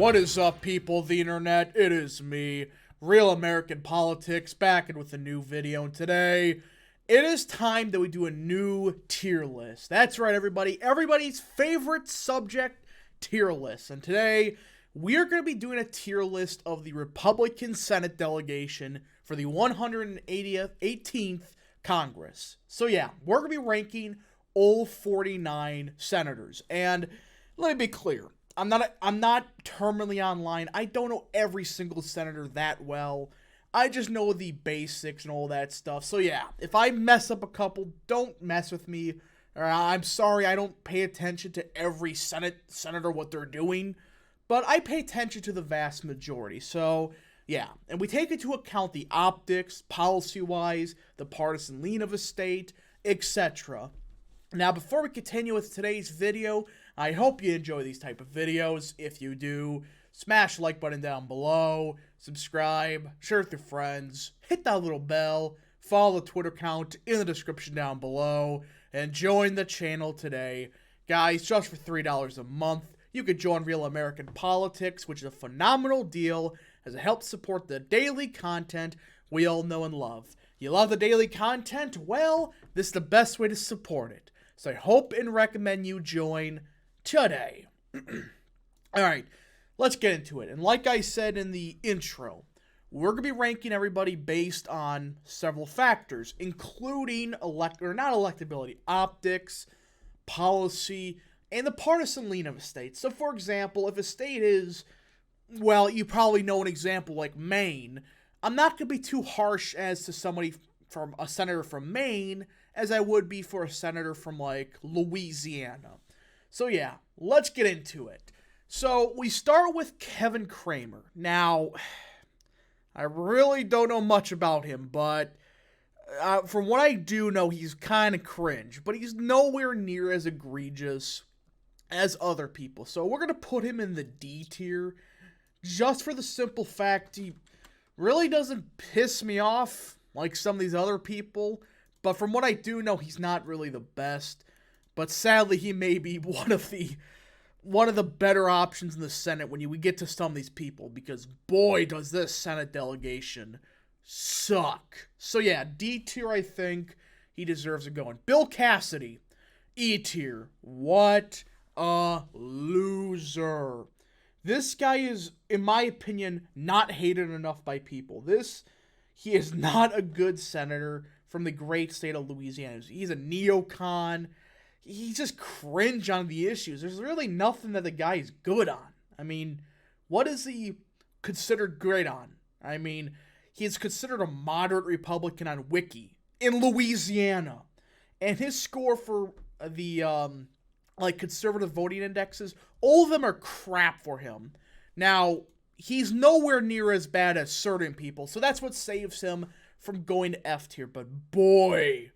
What is up, people of the internet? It is me, Real American Politics, back in with a new video. And today, it is time that we do a new tier list. That's right, everybody. Everybody's favorite subject, tier list. And today, we are going to be doing a tier list of the Republican Senate delegation for the 118th Congress. So yeah, we're going to be ranking all 49 senators. And let me be clear. I'm not terminally online. I don't know every single senator that well. I just know the basics and all that stuff. So yeah, if I mess up a couple, don't mess with me. I'm sorry, I don't pay attention to every senator what they're doing, but I pay attention to the vast majority. So yeah, and we take into account the optics, policy-wise, the partisan lean of a state, etc. Now, before we continue with today's video, I hope you enjoy these type of videos. If you do, smash the like button down below, subscribe, share with your friends, hit that little bell, follow the Twitter account in the description down below, and join the channel today. Guys, just for $3 a month, you could join Real American Politics, which is a phenomenal deal as it helps support the daily content we all know and love. You love the daily content? Well, this is the best way to support it. So I hope and recommend you join today. Alright, let's get into it. And like I said in the intro, we're going to be ranking everybody based on several factors, including not electability, optics, policy, and the partisan lean of a state. So for example, if a state is, well, you probably know an example like Maine, I'm not going to be too harsh as to somebody from a senator from Maine as I would be for a senator from like Louisiana. So yeah, let's get into it. So we start with Kevin Kramer. Now, I really don't know much about him, but from what I do know, he's kind of cringe, but he's nowhere near as egregious as other people. So we're going to put him in the D tier just for the simple fact he really doesn't piss me off like some of these other people. But from what I do know, he's not really the best. But sadly, he may be one of the better options in the Senate when we get to some of these people. Because boy, does this Senate delegation suck. So yeah, D tier, I think he deserves it going. Bill Cassidy, E tier. What a loser. This guy is, in my opinion, not hated enough by people. He is not a good senator from the great state of Louisiana. He's a neocon. He's just cringe on the issues. There's really nothing that the guy is good on. I mean, what is he considered great on? I mean, he's considered a moderate Republican on Wiki in Louisiana. And his score for the conservative voting indexes, all of them are crap for him. Now, he's nowhere near as bad as certain people, so that's what saves him from going to F tier. But boy,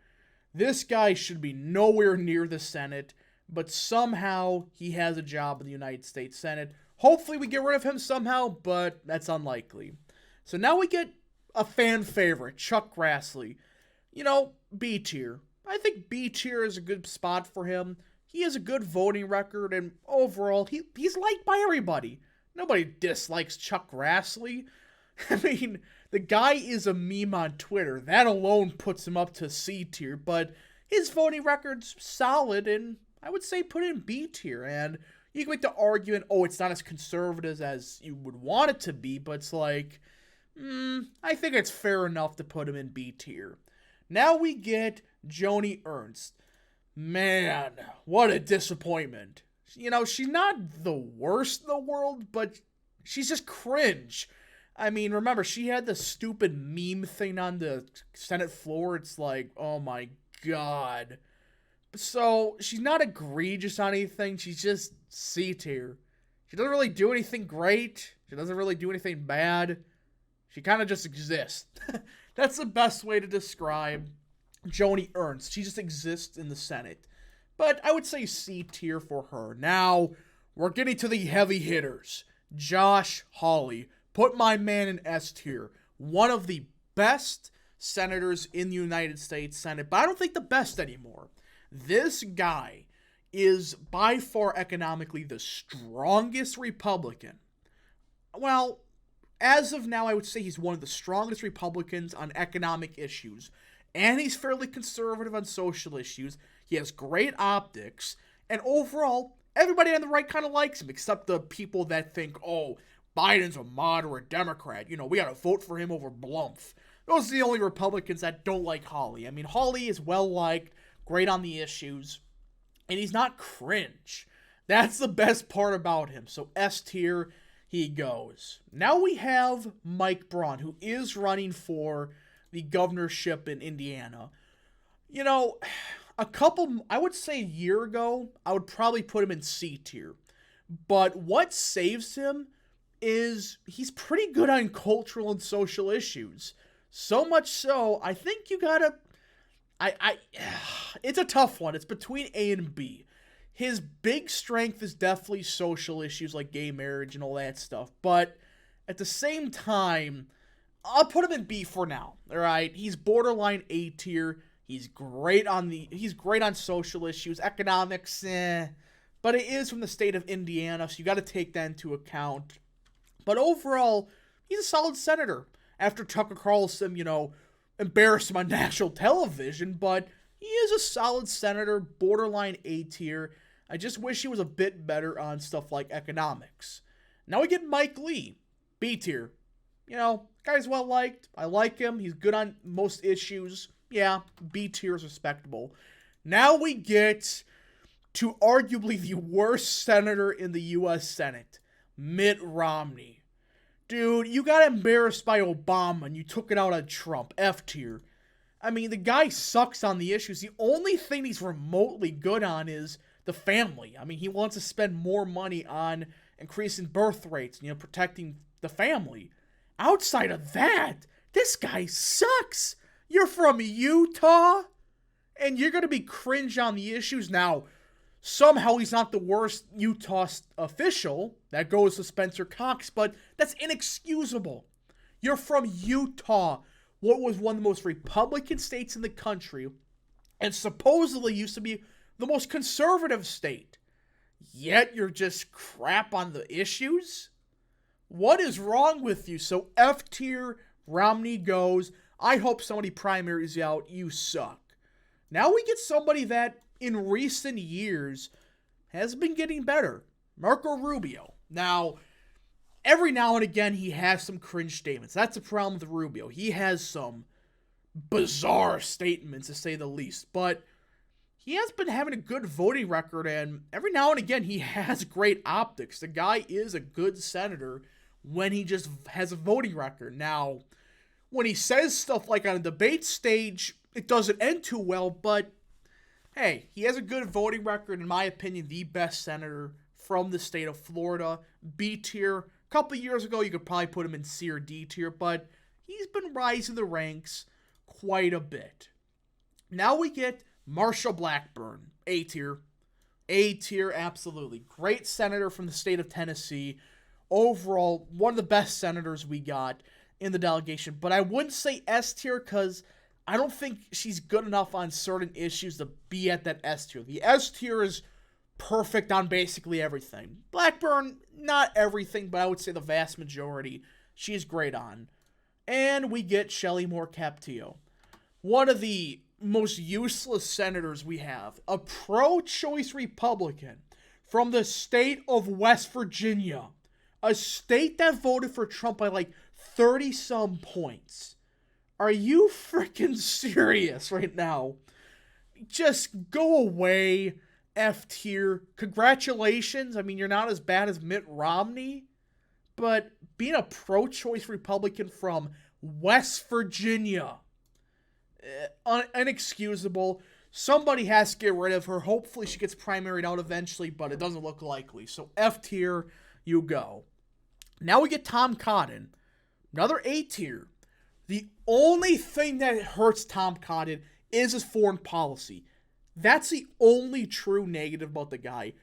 this guy should be nowhere near the Senate, but somehow he has a job in the United States Senate. Hopefully we get rid of him somehow, but that's unlikely. So now we get a fan favorite, Chuck Grassley. You know, B tier. I think B tier is a good spot for him. He has a good voting record, and overall, he's liked by everybody. Nobody dislikes Chuck Grassley. I mean, the guy is a meme on Twitter. That alone puts him up to C tier, but his voting record's solid, and I would say put in B tier. And you can make the argument, oh, it's not as conservative as you would want it to be, but it's like, I think it's fair enough to put him in B tier. Now we get Joni Ernst. Man, what a disappointment. You know, she's not the worst in the world, but she's just cringe. I mean, remember, she had the stupid meme thing on the Senate floor. It's like, oh my god. So, she's not egregious on anything. She's just C tier. She doesn't really do anything great. She doesn't really do anything bad. She kind of just exists. That's the best way to describe Joni Ernst. She just exists in the Senate. But I would say C tier for her. Now, we're getting to the heavy hitters. Josh Hawley. Put my man in S tier. One of the best senators in the United States Senate, but I don't think the best anymore. This guy is by far economically the strongest Republican well, as of now, I would say he's one of the strongest Republicans on economic issues. And he's fairly conservative on social issues. He has great optics. And overall, everybody on the right kind of likes him, except the people that think, oh, Biden's a moderate Democrat. You know, we got to vote for him over Blumph. Those are the only Republicans that don't like Hawley. I mean, Hawley is well-liked, great on the issues, and he's not cringe. That's the best part about him. So S tier, he goes. Now we have Mike Braun, who is running for the governorship in Indiana. You know, I would say a year ago, I would probably put him in C tier. But what saves him is he's pretty good on cultural and social issues. So much so, I think you gotta... it's a tough one. It's between A and B. His big strength is definitely social issues like gay marriage and all that stuff. But at the same time, I'll put him in B for now. All right, he's borderline A tier. He's great on social issues, economics, but it is from the state of Indiana, so you got to take that into account. But overall, he's a solid senator. After Tucker Carlson, embarrassed him on national television, but he is a solid senator, borderline A tier. I just wish he was a bit better on stuff like economics. Now we get Mike Lee, B tier. Guy's well liked. I like him. He's good on most issues. Yeah, B tier is respectable. Now we get to arguably the worst senator in the U.S. Senate, Mitt Romney. Dude, you got embarrassed by Obama and you took it out on Trump. F tier. I mean, the guy sucks on the issues. The only thing he's remotely good on is the family. I mean, he wants to spend more money on increasing birth rates, protecting the family. Outside of that, this guy sucks. You're from Utah, and you're going to be cringe on the issues. Now, somehow he's not the worst Utah official. That goes to Spencer Cox, but that's inexcusable. You're from Utah, what was one of the most Republican states in the country, and supposedly used to be the most conservative state. Yet you're just crap on the issues? What is wrong with you? So F tier, Romney goes. I hope somebody primaries you out. You suck. Now we get somebody that in recent years has been getting better. Marco Rubio. Now, every now and again he has some cringe statements. That's the problem with Rubio. He has some bizarre statements, to say the least. But he has been having a good voting record, and every now and again he has great optics. The guy is a good senator when he just has a voting record. Now, when he says stuff like on a debate stage, it doesn't end too well, but hey, he has a good voting record, in my opinion, the best senator from the state of Florida. B tier. A couple years ago, you could probably put him in C or D tier, but he's been rising the ranks quite a bit. Now we get Marsha Blackburn, A tier. A tier, absolutely. Great senator from the state of Tennessee. Overall, one of the best senators we got in the delegation. But I wouldn't say S tier because I don't think she's good enough on certain issues to be at that S tier. The S tier is perfect on basically everything. Blackburn, not everything, but I would say the vast majority she's great on. And we get Shelley Moore Captillo, one of the most useless senators we have. A pro-choice Republican from the state of West Virginia. A state that voted for Trump by like 30-some points. Are you freaking serious right now? Just go away, F tier. Congratulations. I mean, you're not as bad as Mitt Romney, but being a pro-choice Republican from West Virginia, inexcusable. Somebody has to get rid of her. Hopefully she gets primaried out eventually, but it doesn't look likely. So F tier, you go. Now we get Tom Cotton. Another A tier. The only thing that hurts Tom Cotton is his foreign policy. That's the only true negative about the guy.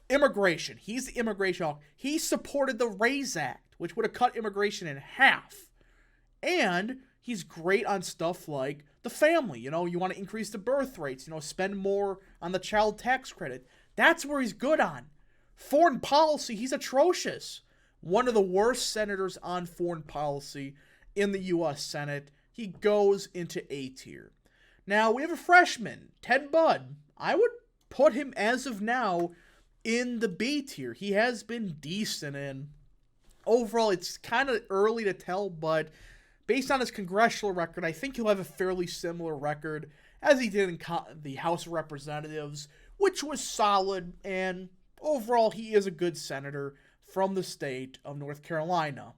Immigration. He's the immigration hawk. He supported the RAISE Act, which would have cut immigration in half. And he's great on stuff like the family. You want to increase the birth rates. Spend more on the child tax credit. That's where he's good on. Foreign policy, he's atrocious. one of the worst senators on foreign policy in the U.S. Senate. He goes into A tier. Now, we have a freshman, Ted Budd. I would put him, as of now, in the B tier. He has been decent, and overall, it's kind of early to tell, but based on his congressional record, I think he'll have a fairly similar record as he did in the House of Representatives, which was solid, and overall, he is a good senator from the state of North Carolina.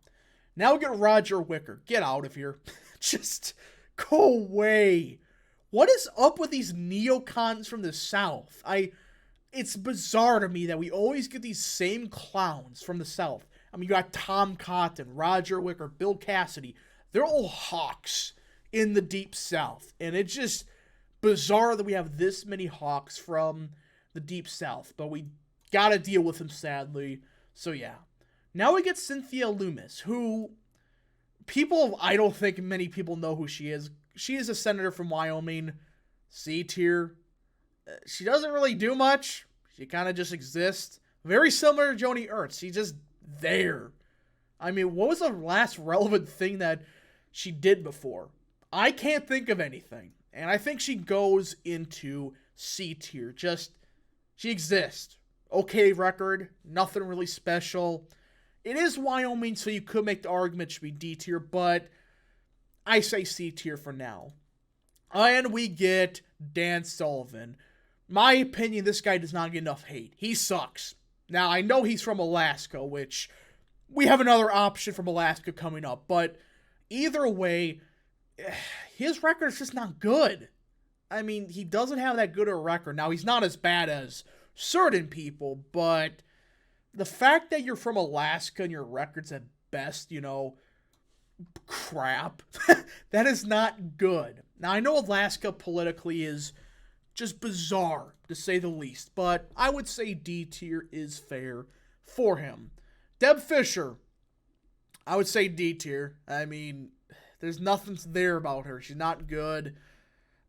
Now we get Roger Wicker. Get out of here. Just go away. What is up with these neocons from the South? It's bizarre to me that we always get these same clowns from the South. I mean, you got Tom Cotton, Roger Wicker, Bill Cassidy. They're all hawks in the Deep South. And it's just bizarre that we have this many hawks from the Deep South. But we gotta deal with them, sadly. So, yeah. Now we get Cynthia Lummis, who I don't think many people know who she is. She is a senator from Wyoming, C tier. She doesn't really do much. She kind of just exists. Very similar to Joni Ernst. She's just there. I mean, what was the last relevant thing that she did before? I can't think of anything. And I think she goes into C tier. She exists. Okay record. Nothing really special. It is Wyoming, so you could make the argument it should be D tier, but I say C tier for now. And we get Dan Sullivan. My opinion, this guy does not get enough hate. He sucks. Now, I know he's from Alaska, which we have another option from Alaska coming up, but either way, his record is just not good. I mean, he doesn't have that good a record. Now, he's not as bad as certain people, but the fact that you're from Alaska and your record's at best, crap, that is not good. Now, I know Alaska politically is just bizarre, to say the least, but I would say D tier is fair for him. Deb Fisher, I would say D tier. I mean, there's nothing there about her. She's not good.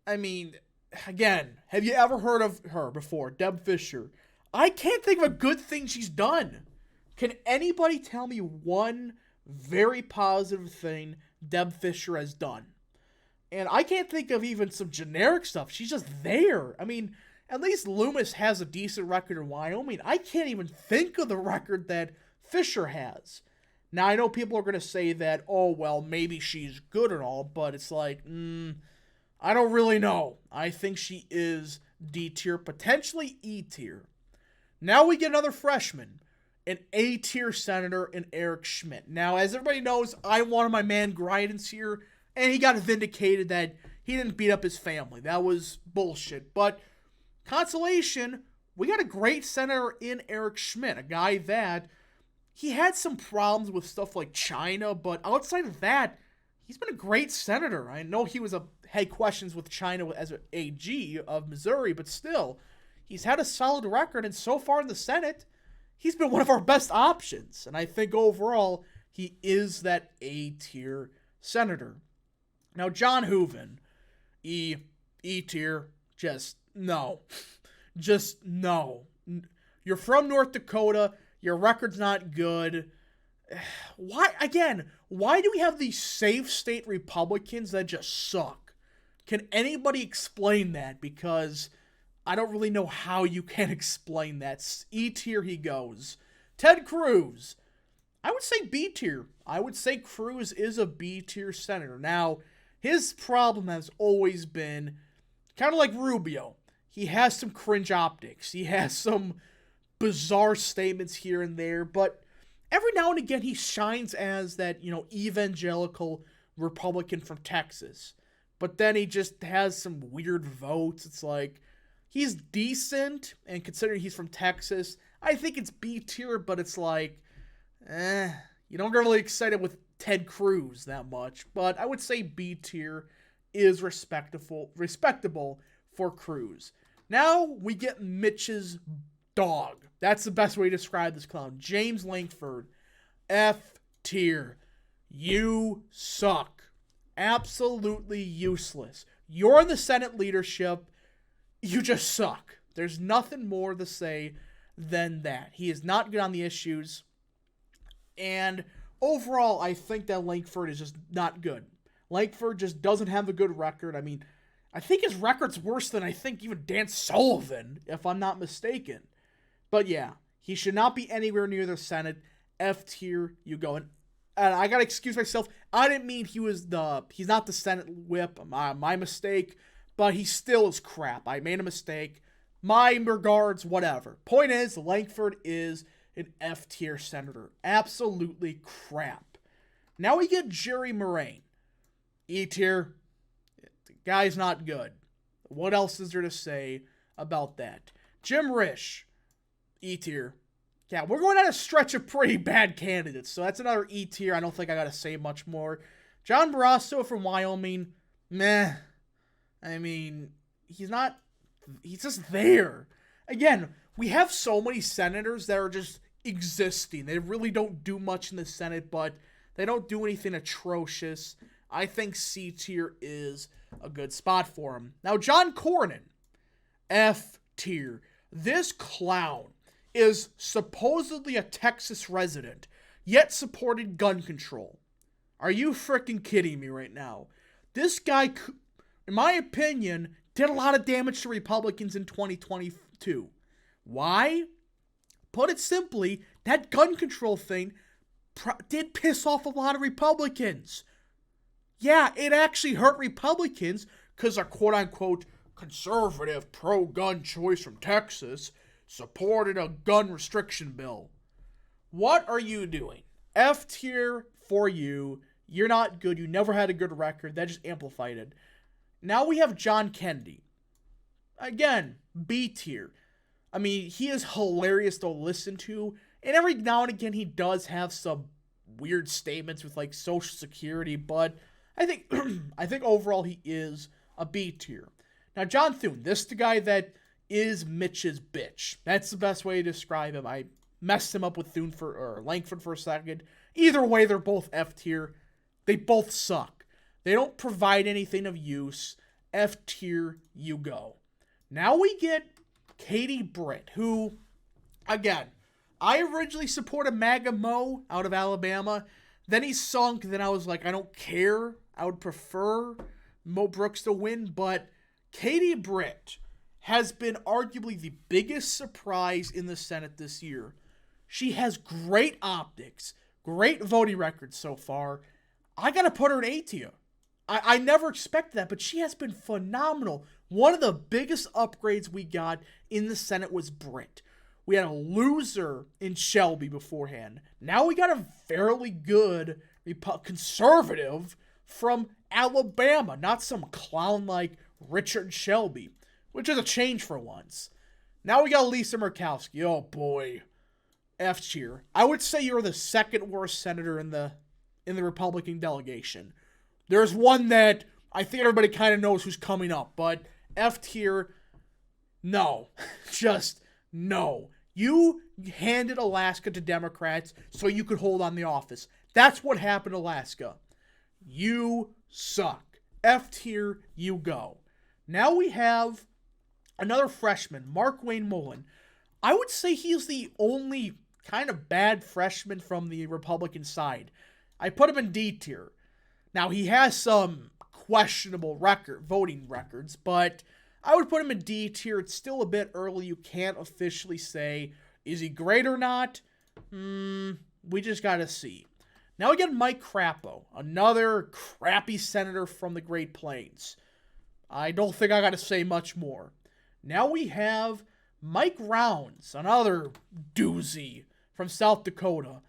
I mean, again, have you ever heard of her before? Deb Fisher. I can't think of a good thing she's done. Can anybody tell me one very positive thing Deb Fisher has done? And I can't think of even some generic stuff. She's just there. I mean, at least Lummis has a decent record in Wyoming. I can't even think of the record that Fisher has. Now, I know people are going to say that, oh, well, maybe she's good and all, but it's like, I don't really know. I think she is D tier, potentially E tier. Now we get another freshman, an A tier senator in Eric Schmidt. Now, as everybody knows, I wanted my man Greidens here, and he got vindicated that he didn't beat up his family. That was bullshit. But consolation, we got a great senator in Eric Schmidt, a guy that he had some problems with stuff like China, but outside of that, he's been a great senator. I know he had questions with China as an AG of Missouri, but still, he's had a solid record, and so far in the Senate, he's been one of our best options. And I think overall, he is that A tier senator. Now, John Hoeven, E tier, just no. Just no. You're from North Dakota. Your record's not good. Why do we have these safe state Republicans that just suck? Can anybody explain that? Because I don't really know how you can explain that. E tier he goes. Ted Cruz. I would say B tier. I would say Cruz is a B tier senator. Now, his problem has always been kind of like Rubio. He has some cringe optics. He has some bizarre statements here and there, but every now and again he shines as that, evangelical Republican from Texas. But then he just has some weird votes. It's like, he's decent, and considering he's from Texas, I think it's B tier, but it's like, you don't get really excited with Ted Cruz that much. But I would say B tier is respectable for Cruz. Now we get Mitch's dog. That's the best way to describe this clown. James Lankford, F tier. You suck. Absolutely useless. You're in the Senate leadership. You just suck. There's nothing more to say than that. He is not good on the issues. And overall, I think that Lankford is just not good. Lankford just doesn't have a good record. I mean, I think his record's worse than I think even Dan Sullivan, if I'm not mistaken. But yeah, he should not be anywhere near the Senate. F tier, you go. And I gotta excuse myself. I didn't mean he's not the Senate whip. My mistake. But he still is crap. I made a mistake. My regards, whatever. Point is, Lankford is an F tier senator. Absolutely crap. Now we get Jerry Moran. E tier. The guy's not good. What else is there to say about that? Jim Risch. E tier. Yeah, we're going on a stretch of pretty bad candidates, so that's another E tier. I don't think I gotta say much more. John Barrasso from Wyoming. Meh. I mean, he's just there. Again, we have so many senators that are just existing. They really don't do much in the Senate, but they don't do anything atrocious. I think C tier is a good spot for him. Now, John Cornyn, F tier. This clown is supposedly a Texas resident, yet supported gun control. Are you freaking kidding me right now? This guy, in my opinion, did a lot of damage to Republicans in 2022. Why? Put it simply, that gun control thing did piss off a lot of Republicans. Yeah, it actually hurt Republicans because a quote-unquote conservative pro-gun choice from Texas supported a gun restriction bill. What are you doing? F tier for you. You're not good. You never had a good record. That just amplified it. Now we have John Kennedy. Again, B tier. I mean, he is hilarious to listen to. And every now and again, he does have some weird statements with like Social Security. But I think overall he is a B tier. Now, John Thune. This is the guy that is Mitch's bitch. That's the best way to describe him. I messed him up with Lankford for a second. Either way, they're both F tier. They both suck. They don't provide anything of use. F tier, you go. Now we get Katie Britt, who, again, I originally supported MAGA Mo out of Alabama. Then he sunk. Then I was like, I don't care. I would prefer Mo Brooks to win. But Katie Britt has been arguably the biggest surprise in the Senate this year. She has great optics, great voting records so far. I got to put her in A tier. I never expected that, but she has been phenomenal. One of the biggest upgrades we got in the Senate was Britt. We had a loser in Shelby beforehand. Now we got a fairly good conservative from Alabama, not some clown like Richard Shelby, which is a change for once. Now we got Lisa Murkowski. Oh boy. F tier. I would say you're the second worst senator in the Republican delegation. There's one that I think everybody kind of knows who's coming up, but F tier, no. Just no. You handed Alaska to Democrats so you could hold on the office. That's what happened in Alaska. You suck. F tier, you go. Now we have another freshman, Mark Wayne Mullen. I would say he's the only kind of bad freshman from the Republican side. I put him in D tier. Now, he has some questionable voting records, but I would put him in D tier. It's still a bit early. You can't officially say, is he great or not? We just got to see. Now we get Mike Crapo, another crappy senator from the Great Plains. I don't think I got to say much more. Now we have Mike Rounds, another doozy from South Dakota.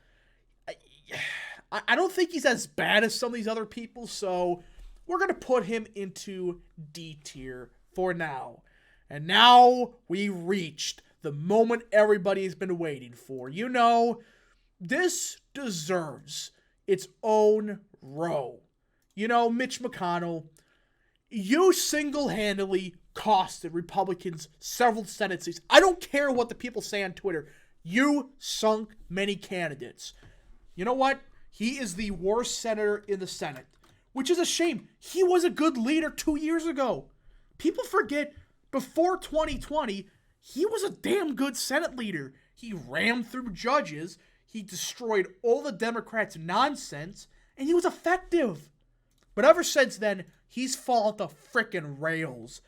I don't think he's as bad as some of these other people, so we're going to put him into D tier for now. And now we reached the moment everybody's been waiting for. You know, this deserves its own row. You know, Mitch McConnell, you single-handedly costed Republicans several Senate seats. I don't care what the people say on Twitter. You sunk many candidates. You know what? He is the worst senator in the Senate, which is a shame. He was a good leader 2 years ago. People forget, before 2020, he was a damn good Senate leader. He rammed through judges. He destroyed all the Democrats' nonsense, and he was effective. But ever since then, he's fallen to frickin' rails.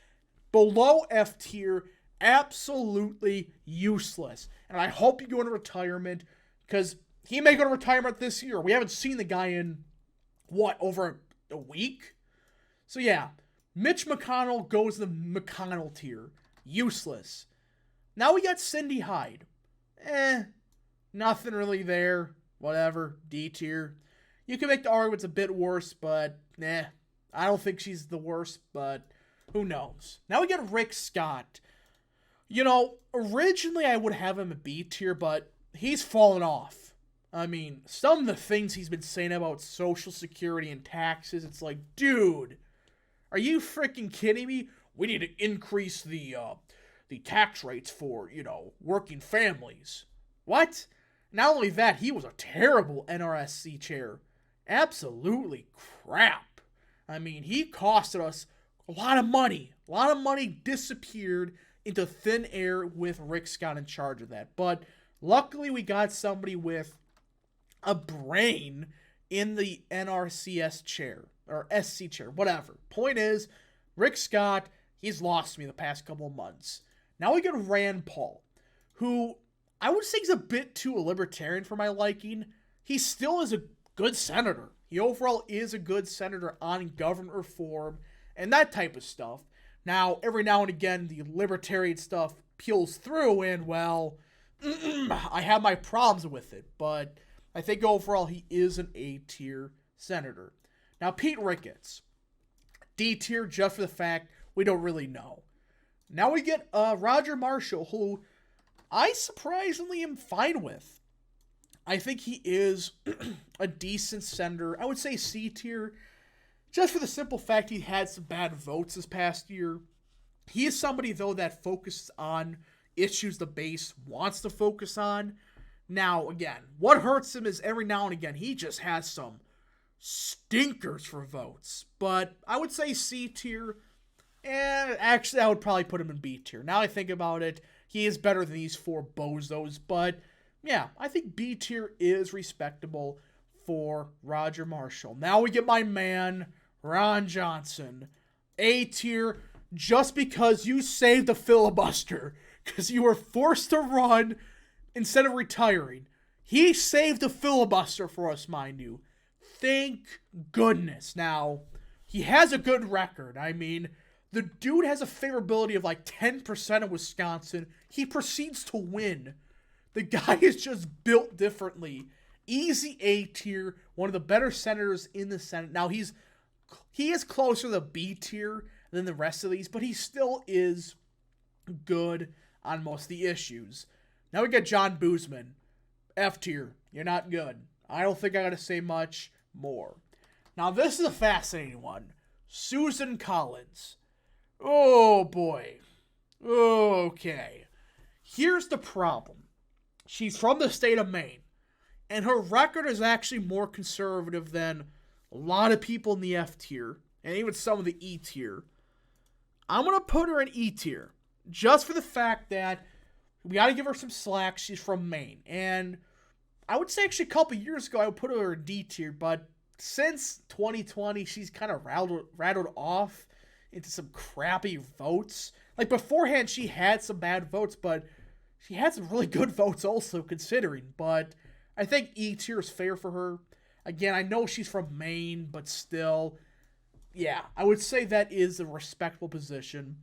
Below F tier, absolutely useless. And I hope you go into retirement, because he may go to retirement this year. We haven't seen the guy in, over a week? So yeah, Mitch McConnell goes to the McConnell tier. Useless. Now we got Cindy Hyde. Nothing really there. Whatever. D tier. You can make the argument it's a bit worse, but I don't think she's the worst, but who knows. Now we got Rick Scott. Originally I would have him a B tier, but he's fallen off. I mean, some of the things he's been saying about Social Security and taxes, it's like, dude, are you freaking kidding me? We need to increase the tax rates for, working families. What? Not only that, he was a terrible NRSC chair. Absolutely crap. I mean, he costed us a lot of money. A lot of money disappeared into thin air with Rick Scott in charge of that. But luckily we got somebody with a brain in the NRCS chair. Or SC chair, whatever. Point is, Rick Scott, he's lost me the past couple of months. Now we get Rand Paul, who I would say he's a bit too libertarian for my liking. He still is a good senator. He overall is a good senator on government reform and that type of stuff. Now, every now and again, the libertarian stuff peels through, and, well, I have my problems with it. But I think overall he is an A-tier senator. Now, Pete Ricketts, D tier just for the fact we don't really know. Now we get Roger Marshall, who I surprisingly am fine with. I think he is a decent senator. I would say C tier, just for the simple fact he had some bad votes this past year. He is somebody, though, that focuses on issues the base wants to focus on. Now, again, what hurts him is every now and again he just has some stinkers for votes. But I would say C tier. Actually, I would probably put him in B tier. Now I think about it, he is better than these four bozos. But yeah, I think B tier is respectable for Roger Marshall. Now we get my man, Ron Johnson. A tier, just because you saved the filibuster. Because you were forced to run instead of retiring. He saved the filibuster for us, mind you. Thank goodness. Now, he has a good record. I mean, the dude has a favorability of like 10% of Wisconsin. He proceeds to win. The guy is just built differently. Easy A tier, one of the better senators in the Senate. Now, he is closer to the B tier than the rest of these, but he still is good on most of the issues. Now we got John Boozman. F tier. You're not good. I don't think I gotta say much more. Now, this is a fascinating one. Susan Collins. Oh, boy. Okay. Here's the problem. She's from the state of Maine, and her record is actually more conservative than a lot of people in the F tier, and even some of the E tier. I'm going to put her in E tier, just for the fact that we got to give her some slack. She's from Maine, and I would say actually a couple years ago I would put her in D tier, but since 2020, she's kind of rattled off into some crappy votes. Like, beforehand, she had some bad votes, but she had some really good votes also, considering. But I think E tier is fair for her. Again, I know she's from Maine, but still, yeah, I would say that is a respectable position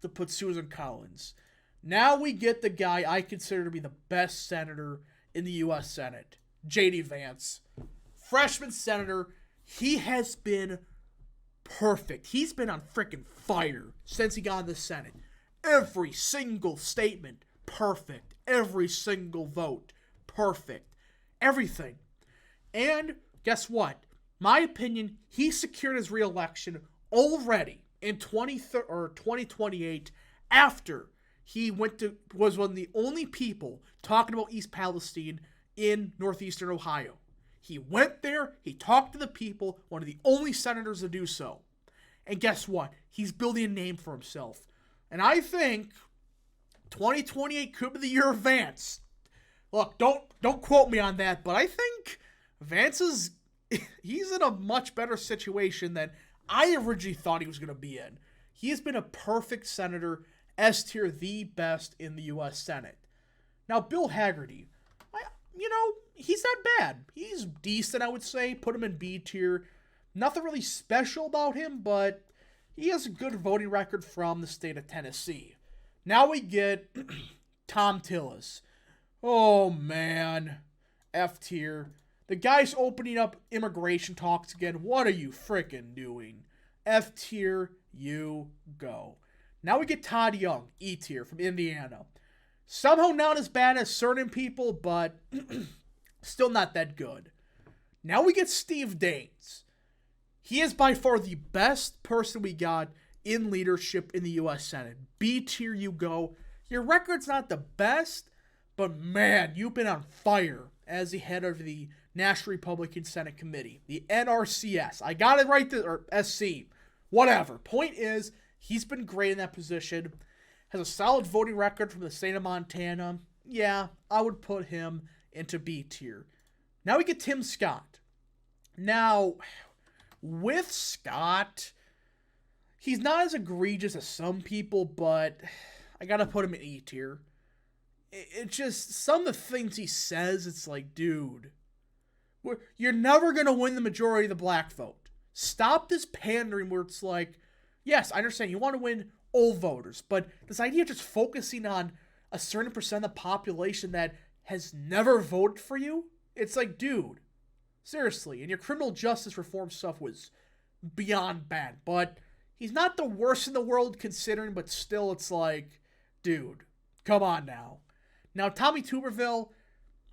to put Susan Collins. Now we get the guy I consider to be the best senator in the U.S. Senate, J.D. Vance. Freshman senator, he has been perfect. He's been on freaking fire since he got in the Senate. Every single statement, perfect. Every single vote, perfect. Everything. And guess what? My opinion, he secured his re-election already in 2028 after he was one of the only people talking about East Palestine in northeastern Ohio. He went there, he talked to the people, one of the only senators to do so. And guess what? He's building a name for himself. And I think 2028 could be the year of Vance. Look, don't quote me on that, but I think Vance is he's in a much better situation than I originally thought he was going to be in. He has been a perfect senator, S tier, the best in the U.S. Senate. Now, Bill Haggerty, he's not bad. He's decent, I would say. Put him in B tier. Nothing really special about him, but he has a good voting record from the state of Tennessee. Now we get Tom Tillis. Oh, man. F tier. The guy's opening up immigration talks again. What are you frickin' doing? F tier, you go. Now we get Todd Young, E tier, from Indiana. Somehow not as bad as certain people, but still not that good. Now we get Steve Daines. He is by far the best person we got in leadership in the U.S. Senate. B tier, you go. Your record's not the best, but man, you've been on fire as the head of the National Republican Senate Committee, the NRCS. I got it right there, or SC. Whatever. Point is, he's been great in that position. Has a solid voting record from the state of Montana. Yeah, I would put him into B tier. Now we get Tim Scott. Now, with Scott, he's not as egregious as some people, but I gotta put him in E tier. It just, some of the things he says, it's like, dude, you're never gonna win the majority of the black vote. Stop this pandering where it's like, yes, I understand you want to win old voters, but this idea of just focusing on a certain percent of the population that has never voted for you, it's like, dude, seriously. And your criminal justice reform stuff was beyond bad, but he's not the worst in the world considering, but still it's like, dude, come on now. Now, Tommy Tuberville,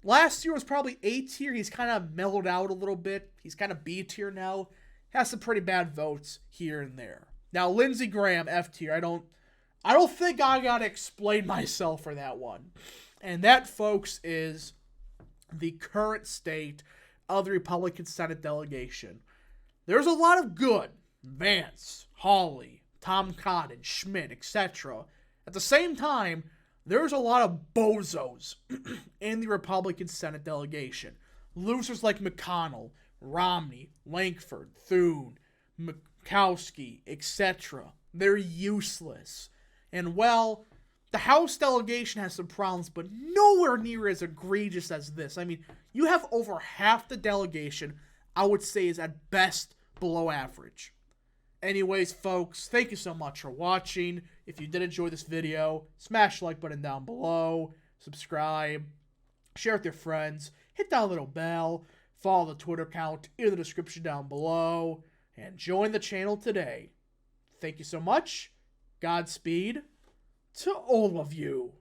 last year was probably A tier. He's kind of mellowed out a little bit. He's kind of B tier now. Has some pretty bad votes here and there. Now, Lindsey Graham, F tier. I don't think I gotta explain myself for that one. And that, folks, is the current state of the Republican Senate delegation. There's a lot of good. Vance, Hawley, Tom Cotton, Schmidt, etc. At the same time, there's a lot of bozos in the Republican Senate delegation. Losers like McConnell, Romney, Lankford, Thune, Murkowski, etc. They're useless. And, well, the House delegation has some problems, but nowhere near as egregious as this. I mean, you have over half the delegation, I would say, is at best below average. Anyways, folks, thank you so much for watching. If you did enjoy this video, smash the like button down below, subscribe, share with your friends, hit that little bell, follow the Twitter account in the description down below, and join the channel today. Thank you so much. Godspeed to all of you.